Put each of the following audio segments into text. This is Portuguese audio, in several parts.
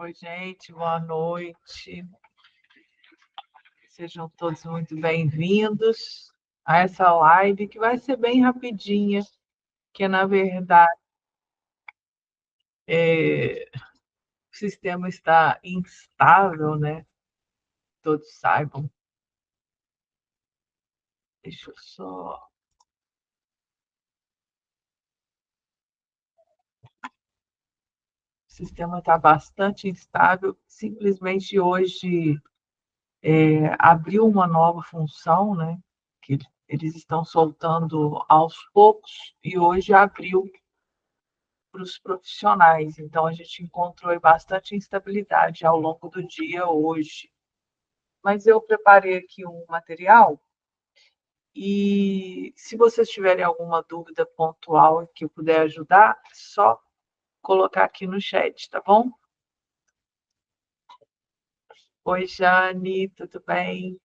Oi, gente, boa noite. Sejam todos muito bem-vindos a essa live que vai ser bem rapidinha, que na verdade o sistema está instável, né? Todos saibam. Deixa eu só. O sistema está bastante instável. Simplesmente hoje abriu uma nova função, né? Que eles estão soltando aos poucos, e hoje abriu para os profissionais. Então, a gente encontrou aí bastante instabilidade ao longo do dia hoje. Mas eu preparei aqui um material e se vocês tiverem alguma dúvida pontual que eu puder ajudar, é só colocar aqui no chat, tá bom? Oi, Jane, tudo bem?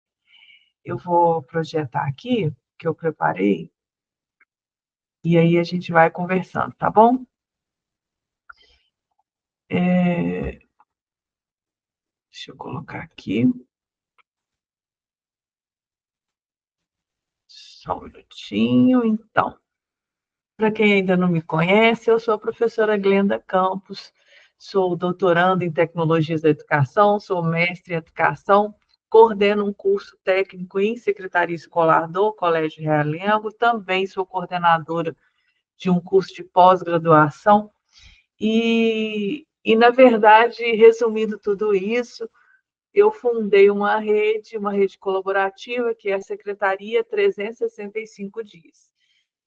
Eu vou projetar aqui o que eu preparei e aí a gente vai conversando, tá bom? Deixa eu colocar aqui. Só um minutinho, então. Para quem ainda não me conhece, eu sou a professora Glenda Campos, sou doutoranda em Tecnologias da Educação, sou mestre em Educação, coordeno um curso técnico em Secretaria Escolar do Colégio Realengo, também sou coordenadora de um curso de pós-graduação na verdade, resumindo tudo isso, eu fundei uma rede colaborativa, que é a Secretaria 365 Dias.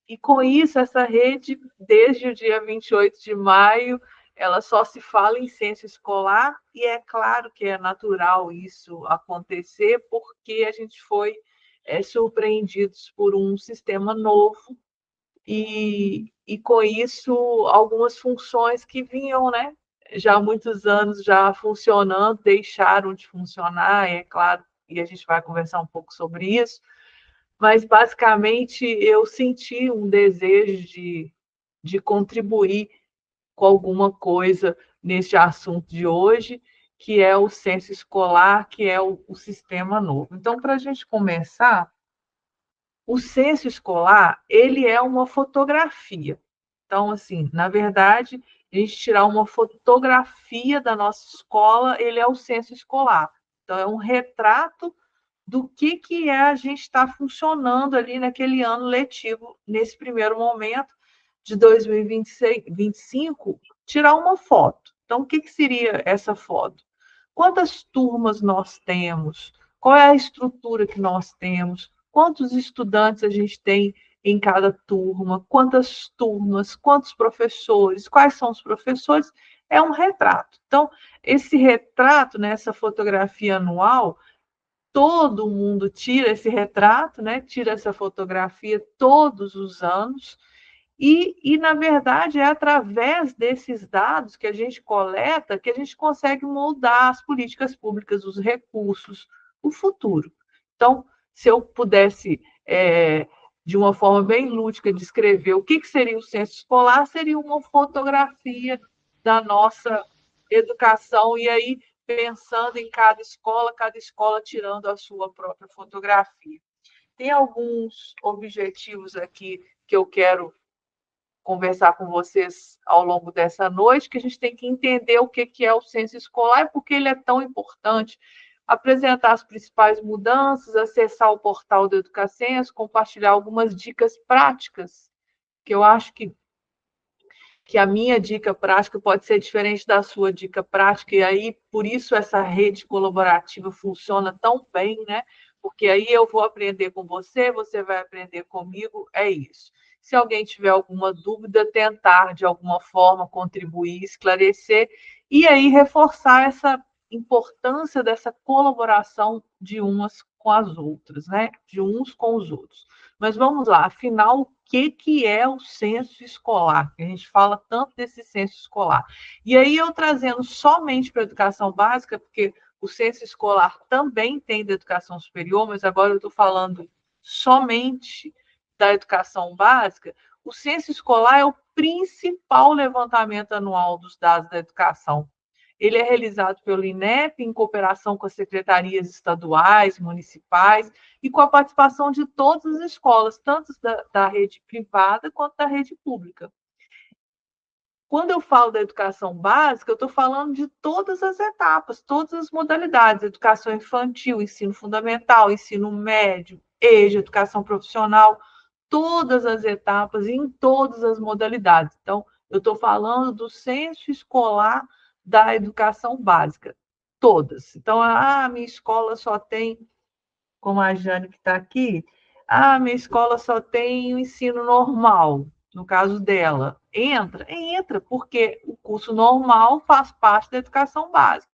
E com isso, essa rede, desde o dia 28 de maio, ela só se fala em ciência escolar, e é claro que é natural isso acontecer, porque a gente foi surpreendidos por um sistema novo, e com isso, algumas funções que vinham, né, já há muitos anos já funcionando, deixaram de funcionar, é claro, e a gente vai conversar um pouco sobre isso, mas basicamente eu senti um desejo de contribuir com alguma coisa neste assunto de hoje, que é o censo escolar, que é o sistema novo. Então, para a gente começar, o censo escolar, ele é uma fotografia. Então, assim, na verdade, a gente tirar uma fotografia da nossa escola, ele é o censo escolar. Então, é um retrato do que é a gente estar funcionando ali naquele ano letivo, nesse primeiro momento de 2025, tirar uma foto. Então, o que seria essa foto? Quantas turmas nós temos? Qual é a estrutura que nós temos? Quantos estudantes a gente tem em cada turma? Quantas turmas? Quantos professores? Quais são os professores? É um retrato. Então, esse retrato, né, essa fotografia anual, todo mundo tira esse retrato, né? Tira essa fotografia todos os anos, na verdade, é através desses dados que a gente coleta que a gente consegue moldar as políticas públicas, os recursos, o futuro. Então, se eu pudesse, de uma forma bem lúdica, descrever o que seria o censo escolar, seria uma fotografia da nossa educação, e aí pensando em cada escola tirando a sua própria fotografia. Tem alguns objetivos aqui que eu quero conversar com vocês ao longo dessa noite, que a gente tem que entender o que é o censo escolar e por que ele é tão importante, apresentar as principais mudanças, acessar o portal do Educacenso, compartilhar algumas dicas práticas, que eu acho que a minha dica prática pode ser diferente da sua dica prática, e aí, por isso, essa rede colaborativa funciona tão bem, né? Porque aí eu vou aprender com você, você vai aprender comigo, é isso. Se alguém tiver alguma dúvida, tentar, de alguma forma, contribuir, esclarecer, e aí reforçar essa importância dessa colaboração de umas com as outras, né? De uns com os outros. Mas vamos lá, afinal, o que é o censo escolar? A gente fala tanto desse censo escolar. E aí eu trazendo somente para a educação básica, porque o censo escolar também tem da educação superior, mas agora eu estou falando somente da educação básica. O censo escolar é o principal levantamento anual dos dados da educação. Ele é realizado pelo INEP, em cooperação com as secretarias estaduais, municipais, e com a participação de todas as escolas, tanto da rede privada quanto da rede pública. Quando eu falo da educação básica, eu estou falando de todas as etapas, todas as modalidades: educação infantil, ensino fundamental, ensino médio, EJA, educação profissional, todas as etapas e em todas as modalidades. Então, eu estou falando do censo escolar da educação básica, todas. Então, minha escola só tem, como a Jane que está aqui, minha escola só tem o ensino normal, no caso dela. Entra, porque o curso normal faz parte da educação básica.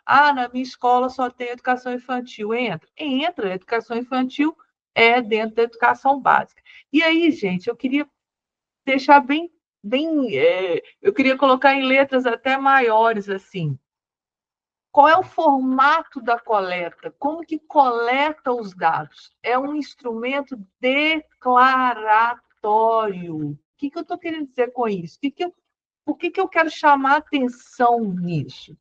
Na minha escola só tem educação infantil. Entra, a educação infantil é dentro da educação básica. E aí, gente, eu queria deixar eu queria colocar em letras até maiores, assim. Qual é o formato da coleta? Como que coleta os dados? É um instrumento declaratório. O que eu estou querendo dizer com isso? Por que eu quero chamar atenção nisso?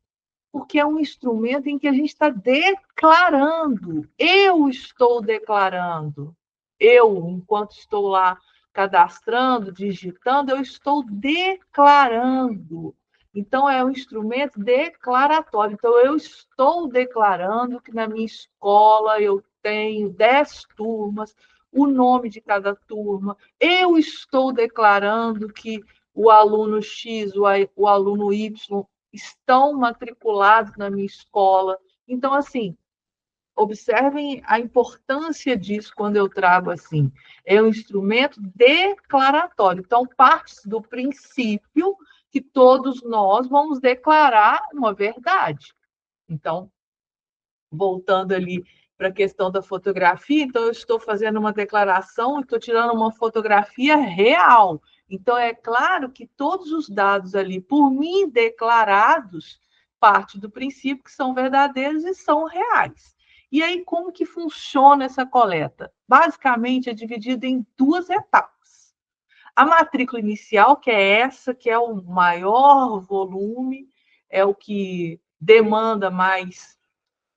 Porque é um instrumento em que a gente está declarando. Eu estou declarando. Eu, enquanto estou lá cadastrando, digitando, eu estou declarando. Então, é um instrumento declaratório. Então, eu estou declarando que na minha escola eu tenho 10 turmas, o nome de cada turma. Eu estou declarando que o aluno X, o aluno Y estão matriculados na minha escola. Então, assim, observem a importância disso quando eu trago assim. É um instrumento declaratório. Então, parte do princípio que todos nós vamos declarar uma verdade. Então, voltando ali para a questão da fotografia, então eu estou fazendo uma declaração, estou tirando uma fotografia real. Então, é claro que todos os dados ali, por mim declarados, parte do princípio que são verdadeiros e são reais. E aí, como que funciona essa coleta? Basicamente, é dividida em duas etapas. A matrícula inicial, que é essa, que é o maior volume, é o que demanda mais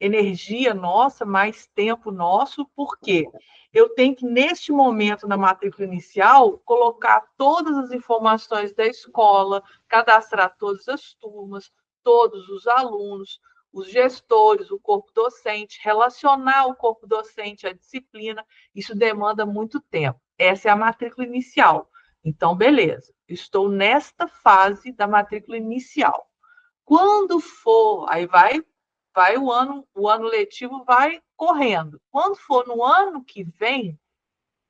energia nossa, mais tempo nosso, porque eu tenho que, neste momento, na matrícula inicial, colocar todas as informações da escola, cadastrar todas as turmas, todos os alunos, os gestores, o corpo docente, relacionar o corpo docente à disciplina. Isso demanda muito tempo. Essa é a matrícula inicial. Então, beleza, estou nesta fase da matrícula inicial. Quando for, aí vai o ano letivo vai correndo. Quando for no ano que vem,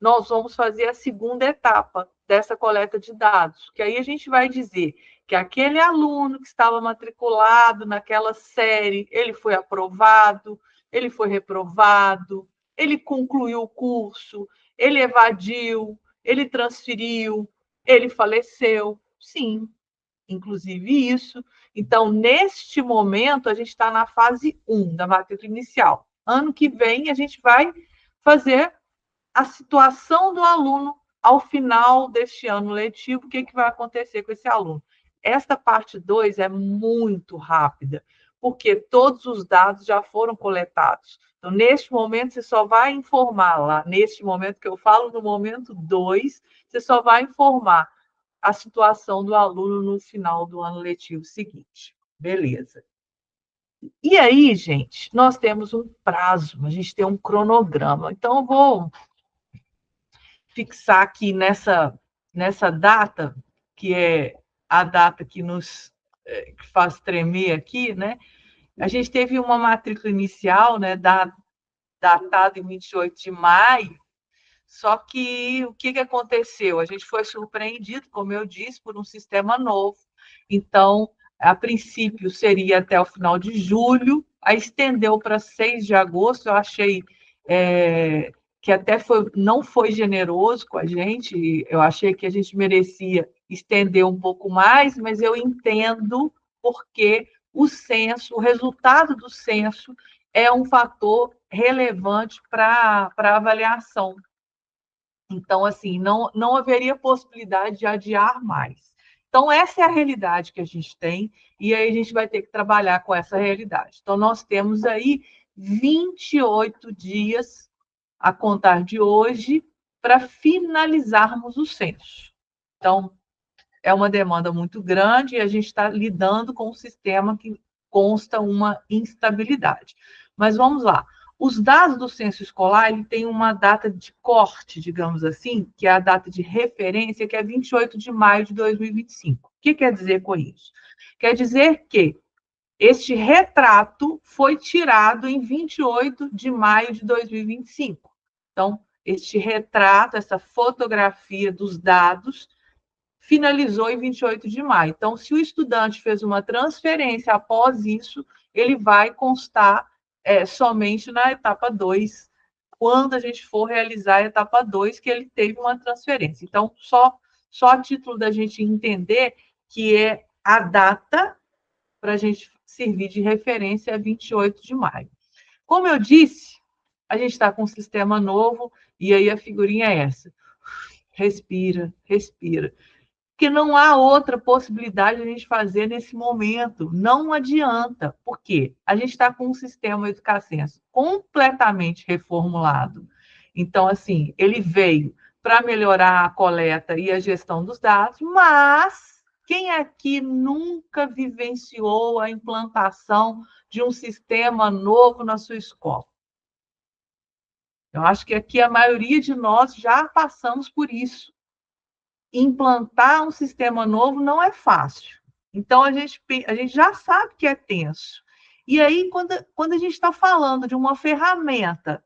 nós vamos fazer a segunda etapa dessa coleta de dados, que aí a gente vai dizer que aquele aluno que estava matriculado naquela série, ele foi aprovado, ele foi reprovado, ele concluiu o curso, ele evadiu, ele transferiu, ele faleceu. Sim, inclusive isso. Então, neste momento, a gente está na fase 1 da matrícula inicial. Ano que vem, a gente vai fazer a situação do aluno ao final deste ano letivo, o que vai acontecer com esse aluno. Esta parte 2 é muito rápida, porque todos os dados já foram coletados. Então, neste momento, você só vai informar lá, neste momento que eu falo, no momento 2, você só vai informar a situação do aluno no final do ano letivo seguinte. Beleza. E aí, gente, nós temos um prazo, a gente tem um cronograma. Então, eu vou fixar aqui nessa data, que é a data que nos que faz tremer aqui, né? A gente teve uma matrícula inicial, né, datada em 28 de maio, só que o que aconteceu? A gente foi surpreendido, como eu disse, por um sistema novo. Então, a princípio, seria até o final de julho, aí estendeu para 6 de agosto. Eu achei que até não foi generoso com a gente, eu achei que a gente merecia estender um pouco mais, mas eu entendo porque o resultado do censo é um fator relevante para a avaliação. Então, assim, não haveria possibilidade de adiar mais. Então, essa é a realidade que a gente tem, e aí a gente vai ter que trabalhar com essa realidade. Então, nós temos aí 28 dias a contar de hoje para finalizarmos o censo. Então, é uma demanda muito grande e a gente está lidando com um sistema que consta uma instabilidade. Mas vamos lá. Os dados do censo escolar ele tem uma data de corte, digamos assim, que é a data de referência, que é 28 de maio de 2025. O que quer dizer com isso? Quer dizer que este retrato foi tirado em 28 de maio de 2025. Então, este retrato, essa fotografia dos dados, finalizou em 28 de maio. Então, se o estudante fez uma transferência após isso, ele vai constar somente na etapa 2, quando a gente for realizar a etapa 2, que ele teve uma transferência. Então, só a título da gente entender que é a data para a gente servir de referência é 28 de maio. Como eu disse, a gente está com um sistema novo, e aí a figurinha é essa. Respira, respira. Porque não há outra possibilidade de a gente fazer nesse momento. Não adianta. Por quê? A gente está com um sistema Educacenso completamente reformulado. Então, assim, ele veio para melhorar a coleta e a gestão dos dados, mas quem aqui nunca vivenciou a implantação de um sistema novo na sua escola? Eu acho que aqui a maioria de nós já passamos por isso. Implantar um sistema novo não é fácil. Então, a gente já sabe que é tenso. E aí, quando a gente está falando de uma ferramenta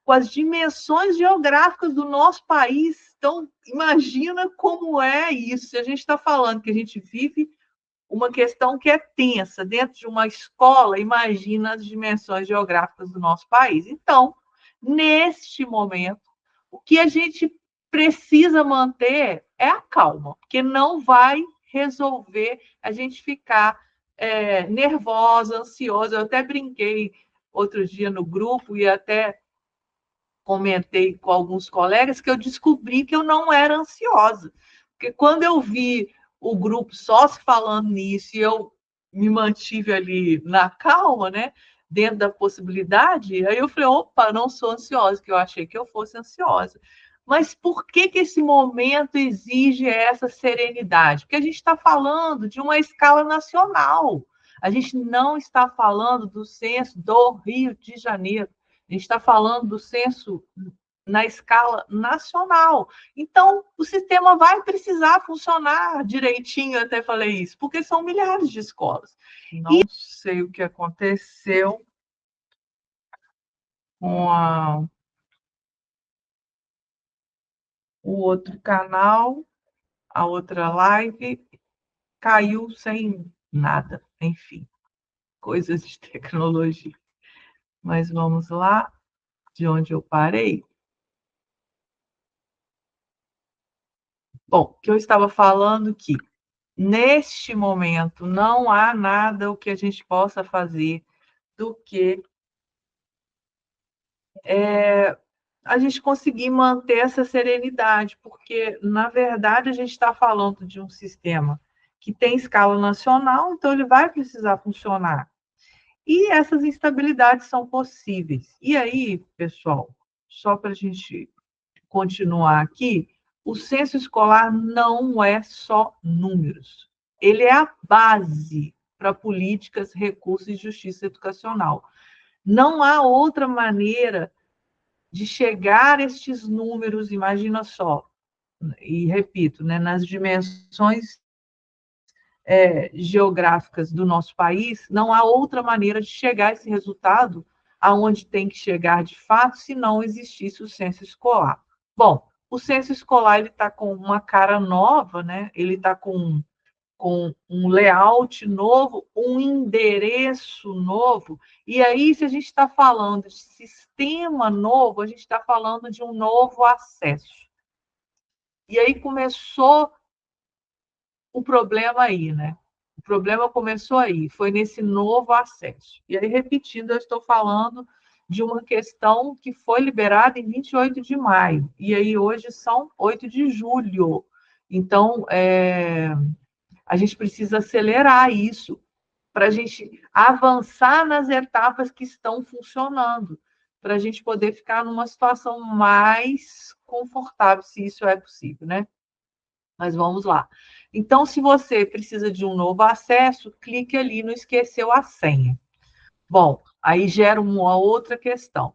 com as dimensões geográficas do nosso país, então, imagina como é isso. A gente está falando que a gente vive uma questão que é tensa dentro de uma escola, imagina as dimensões geográficas do nosso país. Então, neste momento, o que a gente precisa manter é a calma, porque não vai resolver a gente ficar nervosa, ansiosa. Eu até brinquei outro dia no grupo e até comentei com alguns colegas que eu descobri que eu não era ansiosa. Porque quando eu vi o grupo só se falando nisso e eu me mantive ali na calma, né? Dentro da possibilidade, aí eu falei, opa, não sou ansiosa, que eu achei que eu fosse ansiosa. Mas por que esse momento exige essa serenidade? Porque a gente está falando de uma escala nacional. A gente não está falando do censo do Rio de Janeiro. A gente está falando do censo na escala nacional. Então, o sistema vai precisar funcionar direitinho, eu até falei isso, porque são milhares de escolas. Não sei o que aconteceu com o outro canal, a outra live, caiu sem nada. Enfim, coisas de tecnologia. Mas vamos lá, de onde eu parei. Bom, que eu estava falando que neste momento não há nada o que a gente possa fazer do que a gente conseguir manter essa serenidade, porque, na verdade, a gente está falando de um sistema que tem escala nacional, então ele vai precisar funcionar. E essas instabilidades são possíveis. E aí, pessoal, só para a gente continuar aqui, o censo escolar não é só números. Ele é a base para políticas, recursos e justiça educacional. Não há outra maneira de chegar a estes números, imagina só, e repito, né, nas dimensões geográficas do nosso país, não há outra maneira de chegar a esse resultado aonde tem que chegar de fato, se não existisse o censo escolar. Bom, o censo escolar ele está com uma cara nova, né? Ele está com um layout novo, um endereço novo. E aí, se a gente está falando de sistema novo, a gente está falando de um novo acesso. E aí começou o problema aí, né? O problema começou aí, foi nesse novo acesso. E aí, repetindo, eu estou falando de uma questão que foi liberada em 28 de maio. E aí, hoje são 8 de julho. Então, a gente precisa acelerar isso para a gente avançar nas etapas que estão funcionando, para a gente poder ficar numa situação mais confortável, se isso é possível, né? Mas vamos lá. Então, se você precisa de um novo acesso, clique ali no esqueceu a senha. Bom, aí gera uma outra questão.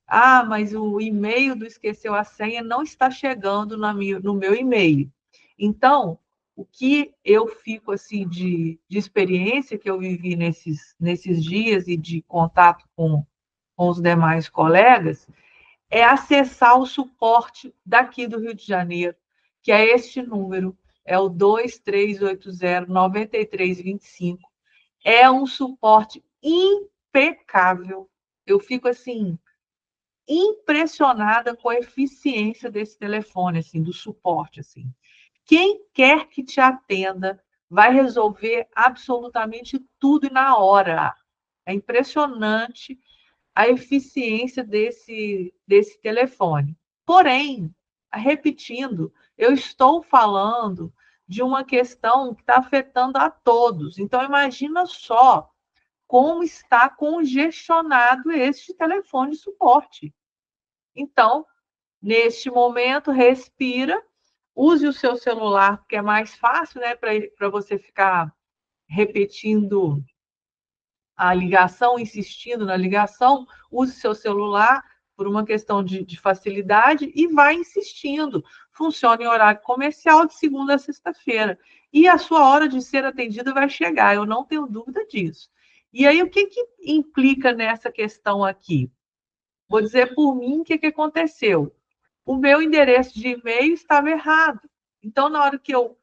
Ah, mas o e-mail do esqueceu a senha não está chegando no meu e-mail. Então, o que eu fico assim de experiência que eu vivi nesses dias e de contato com os demais colegas é acessar o suporte daqui do Rio de Janeiro, que é este número, é o 2380-9325. É um suporte impecável. Eu fico assim impressionada com a eficiência desse telefone, assim, do suporte, assim. Quem quer que te atenda vai resolver absolutamente tudo e na hora. É impressionante a eficiência desse telefone. Porém, repetindo, eu estou falando de uma questão que está afetando a todos. Então, imagina só como está congestionado este telefone de suporte. Então, neste momento, respira, use o seu celular, porque é mais fácil, né, para você ficar repetindo a ligação, insistindo na ligação, use seu celular por uma questão de facilidade e vai insistindo. Funciona em horário comercial de segunda a sexta-feira. E a sua hora de ser atendida vai chegar, eu não tenho dúvida disso. E aí, o que implica nessa questão aqui? Vou dizer por mim o que aconteceu. O meu endereço de e-mail estava errado. Então, na hora que eu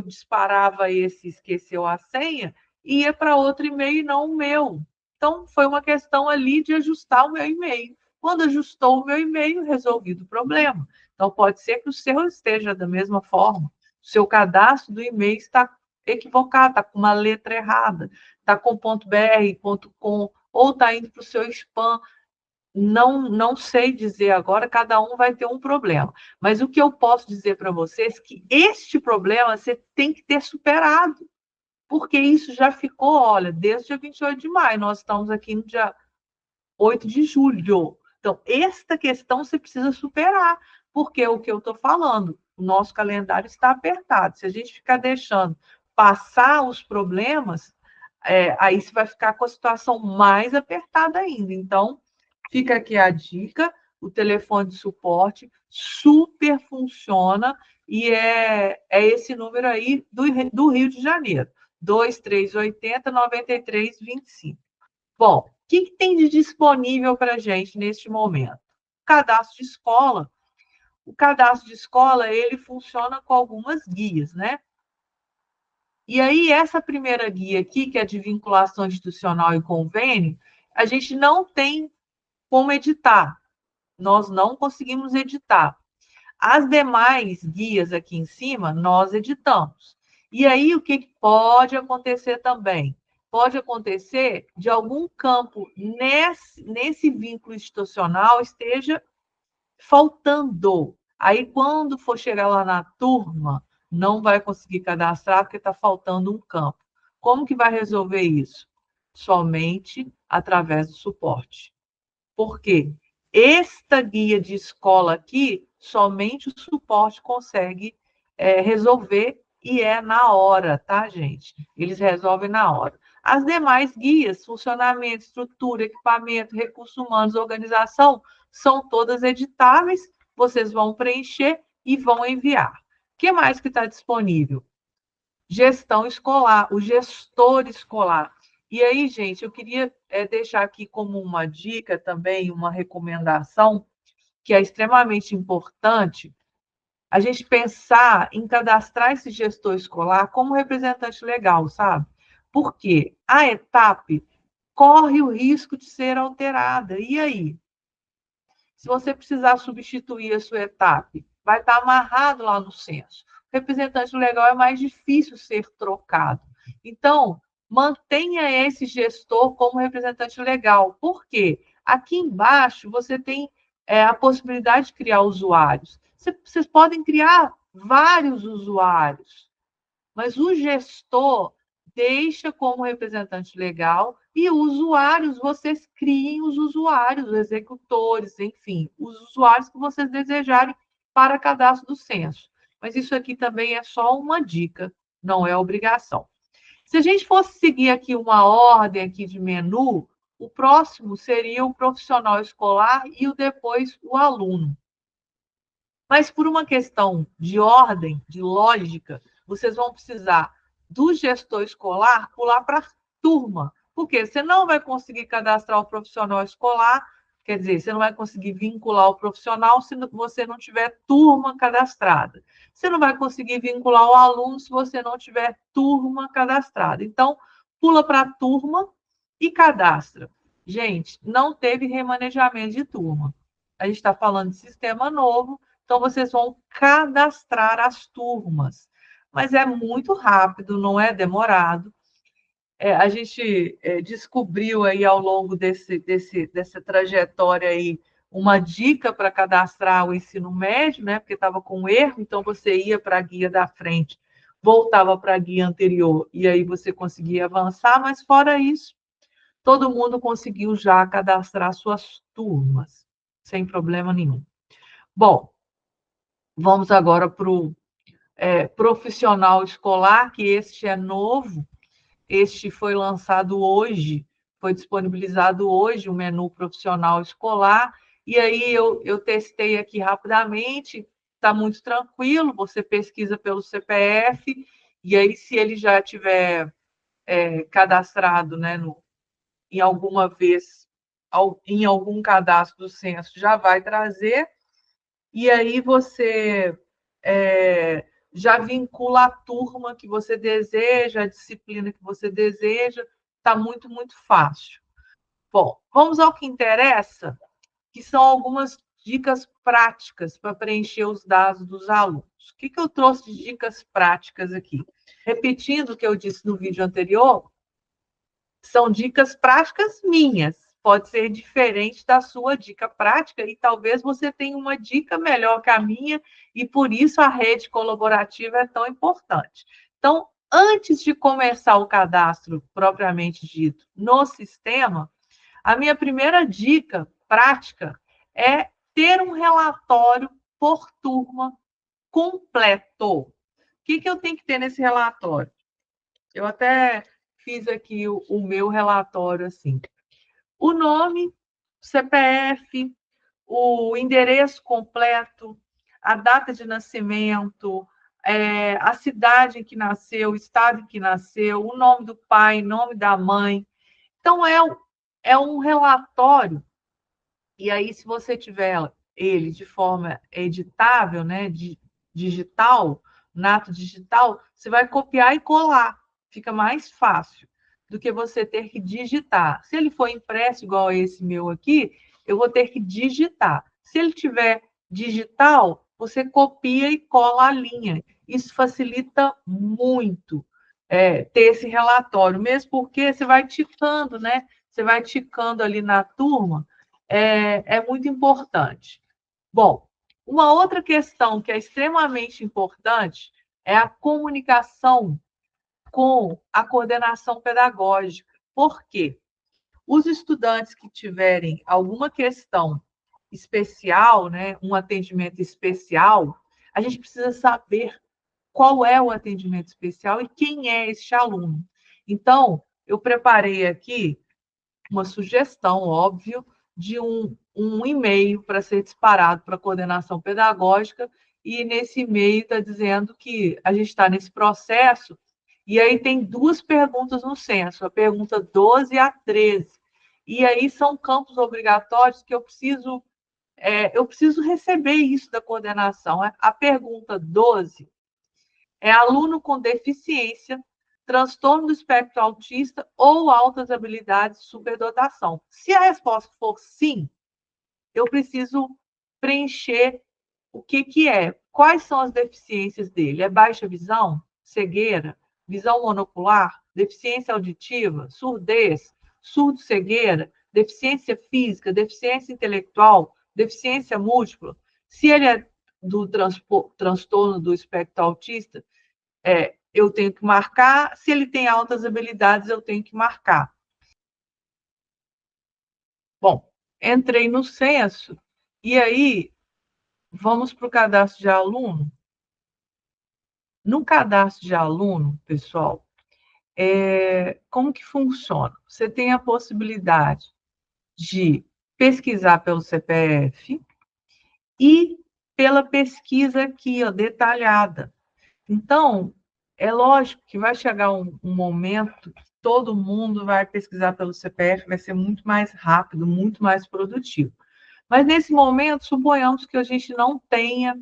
disparava esse esqueceu a senha, ia para outro e-mail e não o meu. Então, foi uma questão ali de ajustar o meu e-mail. Quando ajustou o meu e-mail, resolvido o problema. Então, pode ser que o seu esteja da mesma forma. O seu cadastro do e-mail está equivocado, está com uma letra errada, está com .br, .com, ou está indo para o seu spam. Não sei dizer agora, cada um vai ter um problema. Mas o que eu posso dizer para vocês é que este problema você tem que ter superado, porque isso já ficou, olha, desde o dia 28 de maio, nós estamos aqui no dia 8 de julho. Então, esta questão você precisa superar, porque é o que eu estou falando, o nosso calendário está apertado. Se a gente ficar deixando passar os problemas, aí você vai ficar com a situação mais apertada ainda. Então, fica aqui a dica, o telefone de suporte super funciona e é esse número aí do Rio de Janeiro, 2380-9325. Bom, o que tem de disponível para a gente neste momento? Cadastro de escola. O cadastro de escola, ele funciona com algumas guias, né? E aí, essa primeira guia aqui, que é de vinculação institucional e convênio, a gente não tem como editar. Nós não conseguimos editar. As demais guias aqui em cima, nós editamos. E aí, o que pode acontecer também? Pode acontecer de algum campo nesse vínculo institucional esteja faltando. Aí, quando for chegar lá na turma, não vai conseguir cadastrar porque está faltando um campo. Como que vai resolver isso? Somente através do suporte. Por quê? Esta guia de escola aqui, somente o suporte consegue resolver e é na hora, tá, gente? Eles resolvem na hora. As demais guias, funcionamento, estrutura, equipamento, recursos humanos, organização, são todas editáveis, vocês vão preencher e vão enviar. O que mais que está disponível? Gestão escolar, o gestor escolar. E aí, gente, eu queria deixar aqui como uma dica também, uma recomendação, que é extremamente importante, a gente pensar em cadastrar esse gestor escolar como representante legal, sabe? Porque a ETAP corre o risco de ser alterada. E aí? Se você precisar substituir a sua ETAP, vai estar amarrado lá no censo. O representante legal é mais difícil ser trocado. Então, mantenha esse gestor como representante legal. Por quê? Aqui embaixo você tem a possibilidade de criar usuários. Vocês podem criar vários usuários, mas o gestor deixa como representante legal e usuários, vocês criem os usuários, os executores, enfim, os usuários que vocês desejarem para cadastro do censo. Mas isso aqui também é só uma dica, não é obrigação. Se a gente fosse seguir aqui uma ordem aqui de menu, o próximo seria o profissional escolar e o depois o aluno. Mas por uma questão de ordem, de lógica, vocês vão precisar do gestor escolar pular para a turma. Porque você não vai conseguir cadastrar o profissional escolar, quer dizer, você não vai conseguir vincular o profissional se você não tiver turma cadastrada. Você não vai conseguir vincular o aluno se você não tiver turma cadastrada. Então, pula para a turma e cadastra. Gente, não teve remanejamento de turma. A gente está falando de sistema novo, então, vocês vão cadastrar as turmas. Mas é muito rápido, não é demorado. A gente descobriu aí ao longo dessa trajetória aí uma dica para cadastrar o ensino médio, né? Porque estava com erro, então você ia para a guia da frente, voltava para a guia anterior, e aí você conseguia avançar, mas fora isso, todo mundo conseguiu já cadastrar suas turmas, sem problema nenhum. Bom, vamos agora para o profissional escolar, que este é novo, este foi lançado hoje, foi disponibilizado hoje o menu profissional escolar, e aí eu testei aqui rapidamente, está muito tranquilo, você pesquisa pelo CPF, e aí se ele já tiver cadastrado, né, em alguma vez, em algum cadastro do censo, já vai trazer, e aí você já vincula a turma que você deseja, a disciplina que você deseja, está muito, muito fácil. Bom, vamos ao que interessa, que são algumas dicas práticas para preencher os dados dos alunos. O que eu trouxe de dicas práticas aqui? Repetindo o que eu disse no vídeo anterior, são dicas práticas minhas. Pode ser diferente da sua dica prática e talvez você tenha uma dica melhor que a minha e por isso a rede colaborativa é tão importante. Então, antes de começar o cadastro propriamente dito no sistema, a minha primeira dica prática é ter um relatório por turma completo. O que eu tenho que ter nesse relatório? Eu até fiz aqui o meu relatório assim. O nome, CPF, o endereço completo, a data de nascimento, a cidade em que nasceu, o estado em que nasceu, o nome do pai, nome da mãe. Então, é um relatório, e aí, se você tiver ele de forma editável, né, digital, nato digital, você vai copiar e colar. Fica mais fácil do que você ter que digitar. Se ele for impresso igual esse meu aqui, eu vou ter que digitar. Se ele tiver digital, você copia e cola a linha. Isso facilita muito ter esse relatório, mesmo porque você vai ticando, né? Você vai ticando ali na turma, é muito importante. Bom, uma outra questão que é extremamente importante é a comunicação com a coordenação pedagógica. Por quê? Os estudantes que tiverem alguma questão especial, né, um atendimento especial, a gente precisa saber qual é o atendimento especial e quem é este aluno. Então, eu preparei aqui uma sugestão, óbvio, de um e-mail para ser disparado para a coordenação pedagógica, e nesse e-mail está dizendo que a gente está nesse processo, e aí tem duas perguntas no censo, a pergunta 12 e a 13. E aí são campos obrigatórios que eu preciso receber isso da coordenação. A pergunta 12 é aluno com deficiência, transtorno do espectro autista ou altas habilidades de superdotação. Se a resposta for sim, eu preciso preencher o que é. Quais são as deficiências dele? É baixa visão, cegueira, visão monocular, deficiência auditiva, surdez, surdo-cegueira, deficiência física, deficiência intelectual, deficiência múltipla. Se ele é do transtorno do espectro autista, eu tenho que marcar. Se ele tem altas habilidades, eu tenho que marcar. Bom, entrei no censo, e aí vamos para o cadastro de aluno. No cadastro de aluno, pessoal, como que funciona? Você tem a possibilidade de pesquisar pelo CPF e pela pesquisa aqui, ó, detalhada. Então, é lógico que vai chegar um momento que todo mundo vai pesquisar pelo CPF, vai ser muito mais rápido, muito mais produtivo. Mas, nesse momento, suponhamos que a gente não tenha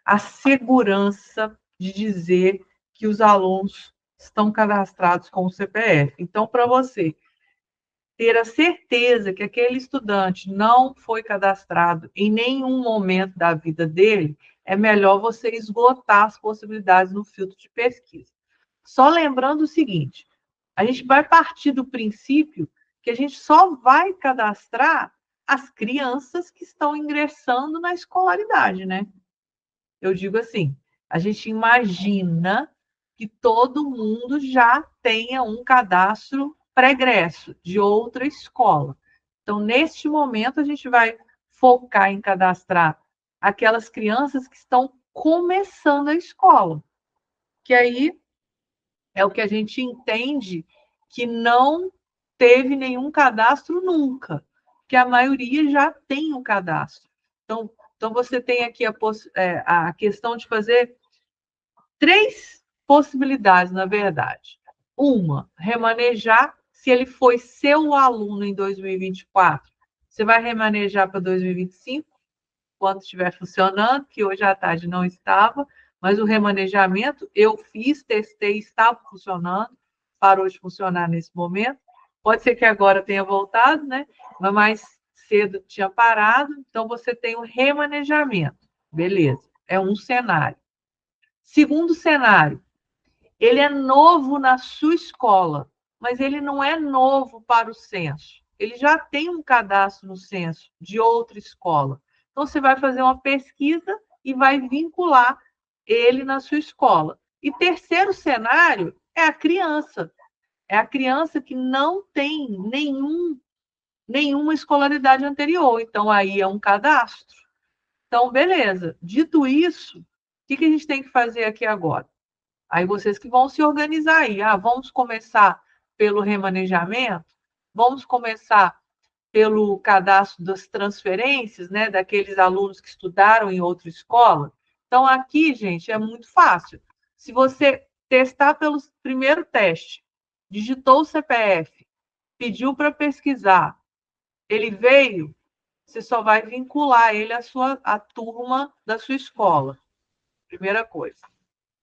a segurança de dizer que os alunos estão cadastrados com o CPF. Então, para você ter a certeza que aquele estudante não foi cadastrado em nenhum momento da vida dele, é melhor você esgotar as possibilidades no filtro de pesquisa. Só lembrando o seguinte, a gente vai partir do princípio que a gente só vai cadastrar as crianças que estão ingressando na escolaridade, né? Eu digo assim, a gente imagina que todo mundo já tenha um cadastro pregresso de outra escola. Então, neste momento, a gente vai focar em cadastrar aquelas crianças que estão começando a escola, que aí é o que a gente entende que não teve nenhum cadastro nunca, que a maioria já tem um cadastro. Então você tem aqui a questão de fazer 3 possibilidades, na verdade. Uma, remanejar, se ele foi seu aluno em 2024, você vai remanejar para 2025, quando estiver funcionando, que hoje à tarde não estava, mas o remanejamento eu fiz, testei, estava funcionando, parou de funcionar nesse momento. Pode ser que agora tenha voltado, né? Mas mais cedo tinha parado, então você tem o remanejamento. Beleza, é um cenário. Segundo cenário, ele é novo na sua escola, mas ele não é novo para o censo. Ele já tem um cadastro no censo de outra escola. Então, você vai fazer uma pesquisa e vai vincular ele na sua escola. E terceiro cenário é a criança. É a criança que não tem nenhuma escolaridade anterior. Então, aí é um cadastro. Então, beleza. Dito isso, o que a gente tem que fazer aqui agora? Aí vocês que vão se organizar aí. Vamos começar pelo remanejamento? Vamos começar pelo cadastro das transferências, né, daqueles alunos que estudaram em outra escola? Então, aqui, gente, é muito fácil. Se você testar pelo primeiro teste, digitou o CPF, pediu para pesquisar, ele veio, você só vai vincular ele à turma da sua escola. Primeira coisa.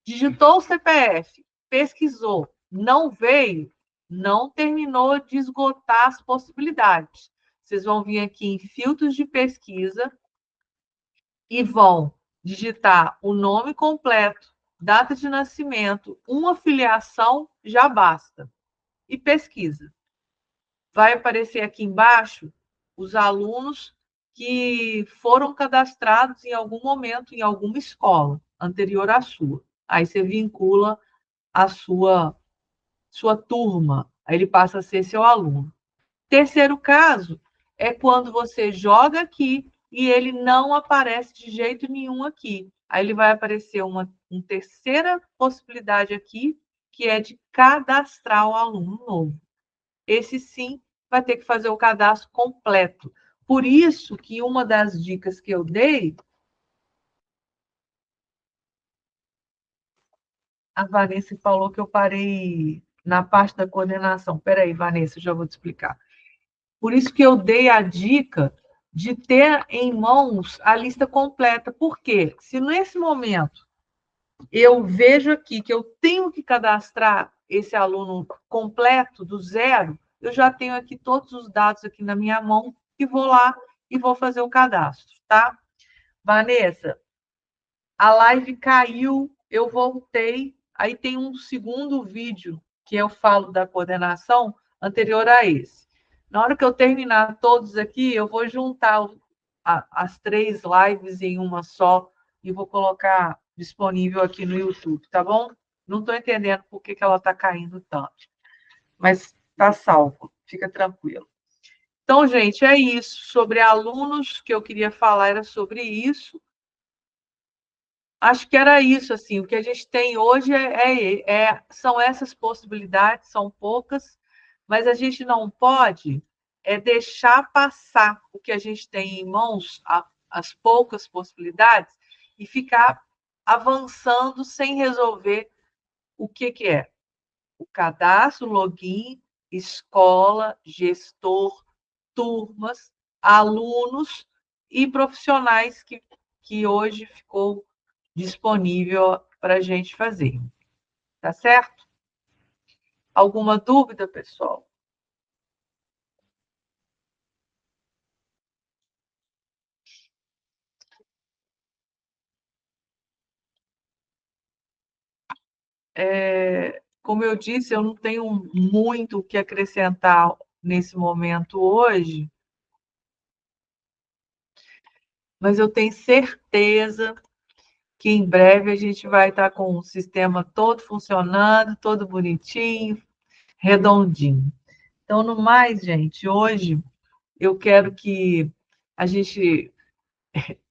Digitou o CPF, pesquisou, não veio, não terminou de esgotar as possibilidades. Vocês vão vir aqui em filtros de pesquisa e vão digitar o nome completo, data de nascimento, uma filiação, já basta. E pesquisa. Vai aparecer aqui embaixo os alunos que foram cadastrados em algum momento em alguma escola anterior à sua. Aí você vincula a sua turma, aí ele passa a ser seu aluno. Terceiro caso é quando você joga aqui e ele não aparece de jeito nenhum aqui. Aí ele vai aparecer uma terceira possibilidade aqui, que é de cadastrar o aluno novo. Esse sim vai ter que fazer o cadastro completo. Por isso que uma das dicas que eu dei, a Vanessa falou que eu parei na parte da coordenação. Espera aí, Vanessa, eu já vou te explicar. Por isso que eu dei a dica de ter em mãos a lista completa. Por quê? Se nesse momento eu vejo aqui que eu tenho que cadastrar esse aluno completo, do zero, eu já tenho aqui todos os dados aqui na minha mão e vou lá e vou fazer o cadastro, tá? Vanessa, a live caiu, eu voltei, aí tem um segundo vídeo que eu falo da coordenação anterior a esse. Na hora que eu terminar todos aqui, eu vou juntar as 3 lives em uma só e vou colocar disponível aqui no YouTube, tá bom? Não estou entendendo por que ela está caindo tanto, mas está salvo, fica tranquilo. Então, gente, é isso. Sobre alunos que eu queria falar era sobre isso. Acho que era isso, assim, o que a gente tem hoje são essas possibilidades, são poucas, mas a gente não pode deixar passar o que a gente tem em mãos, as poucas possibilidades, e ficar avançando sem resolver o que é o cadastro, login, escola, gestor, turmas, alunos e profissionais que hoje ficou disponível para a gente fazer. Tá certo? Alguma dúvida, pessoal? Como eu disse, eu não tenho muito o que acrescentar nesse momento hoje, mas eu tenho certeza que em breve a gente vai estar com o sistema todo funcionando, todo bonitinho, redondinho. Então, no mais, gente, hoje eu quero que a gente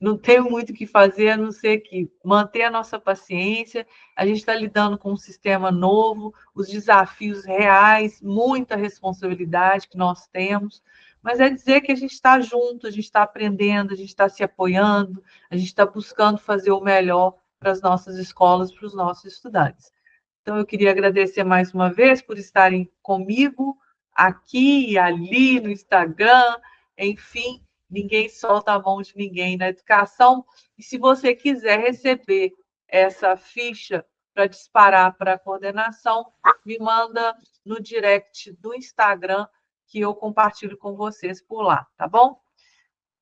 não tenha muito o que fazer, a não ser que manter a nossa paciência. A gente está lidando com um sistema novo, os desafios reais, muita responsabilidade que nós temos, mas é dizer que a gente está junto, a gente está aprendendo, a gente está se apoiando, a gente está buscando fazer o melhor para as nossas escolas, para os nossos estudantes. Então, eu queria agradecer mais uma vez por estarem comigo aqui e ali no Instagram, enfim, ninguém solta a mão de ninguém na educação. E se você quiser receber essa ficha para disparar para a coordenação, me manda no direct do Instagram que eu compartilho com vocês por lá, tá bom?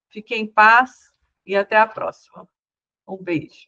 Fiquem em paz e até a próxima. Um beijo.